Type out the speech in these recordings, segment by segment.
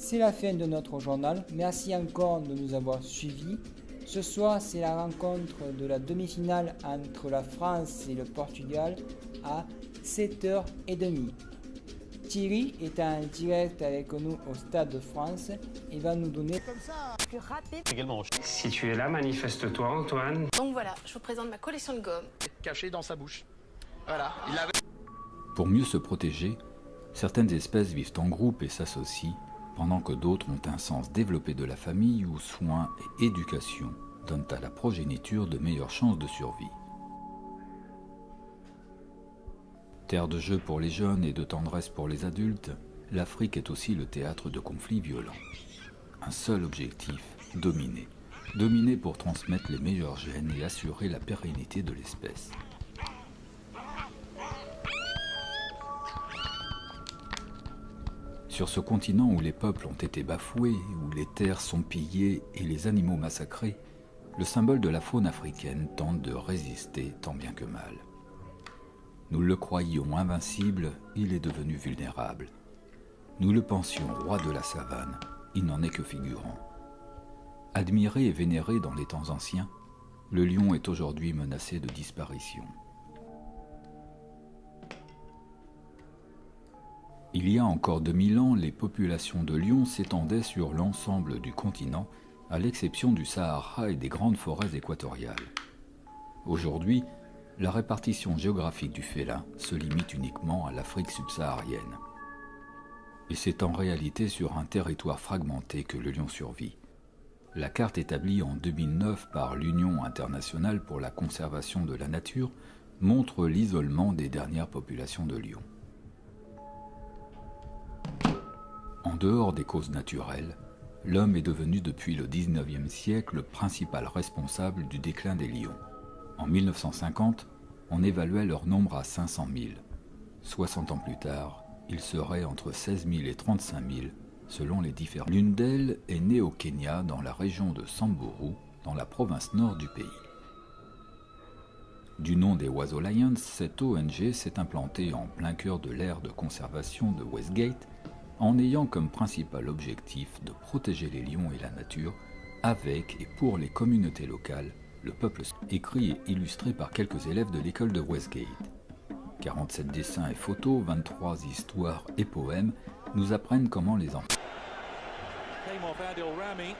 C'est la fin de notre journal. Merci encore de nous avoir suivis. Ce soir, c'est la rencontre de la demi-finale entre la France et le Portugal à 7h30. Thierry est en direct avec nous au Stade de France et va nous donner plus rapide. Également. Si tu es là, manifeste-toi, Antoine. Donc voilà, je vous présente ma collection de gomme. Caché dans sa bouche. Voilà, il avait... Pour mieux se protéger, certaines espèces vivent en groupe et s'associent, pendant que d'autres ont un sens développé de la famille où soins et éducation donnent à la progéniture de meilleures chances de survie. Terre de jeu pour les jeunes et de tendresse pour les adultes, l'Afrique est aussi le théâtre de conflits violents. Un seul objectif, dominer. Dominer pour transmettre les meilleurs gènes et assurer la pérennité de l'espèce. Sur ce continent où les peuples ont été bafoués, où les terres sont pillées et les animaux massacrés, le symbole de la faune africaine tente de résister tant bien que mal. Nous le croyions invincible, il est devenu vulnérable. Nous le pensions roi de la savane, il n'en est que figurant. Admiré et vénéré dans les temps anciens, le lion est aujourd'hui menacé de disparition. Il y a encore 2000 ans, les populations de lions s'étendaient sur l'ensemble du continent, à l'exception du Sahara et des grandes forêts équatoriales. Aujourd'hui, la répartition géographique du félin se limite uniquement à l'Afrique subsaharienne. Et c'est en réalité sur un territoire fragmenté que le lion survit. La carte établie en 2009 par l'Union internationale pour la conservation de la nature montre l'isolement des dernières populations de lions. En dehors des causes naturelles, l'homme est devenu depuis le XIXe siècle le principal responsable du déclin des lions. En 1950, on évaluait leur nombre à 500 000. 60 ans plus tard, ils seraient entre 16 000 et 35 000, selon les différents. L'une d'elles est née au Kenya, dans la région de Samburu, dans la province nord du pays. Du nom des Oiseaux Lions, cette ONG s'est implantée en plein cœur de l'aire de conservation de Westgate, en ayant comme principal objectif de protéger les lions et la nature, avec et pour les communautés locales, le peuple écrit et illustré par quelques élèves de l'école de Westgate. 47 dessins et photos, 23 histoires et poèmes nous apprennent comment les enfants. Came off Adil Rami.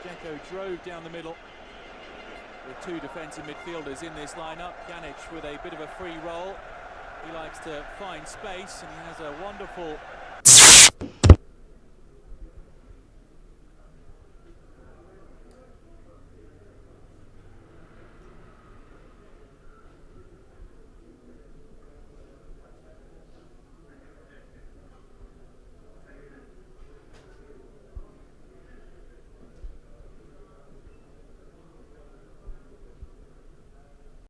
Dzeko drove down the middle with two defensive midfielders in this lineup. Pjanic with a bit of a free roll. He likes to find space and he has a wonderful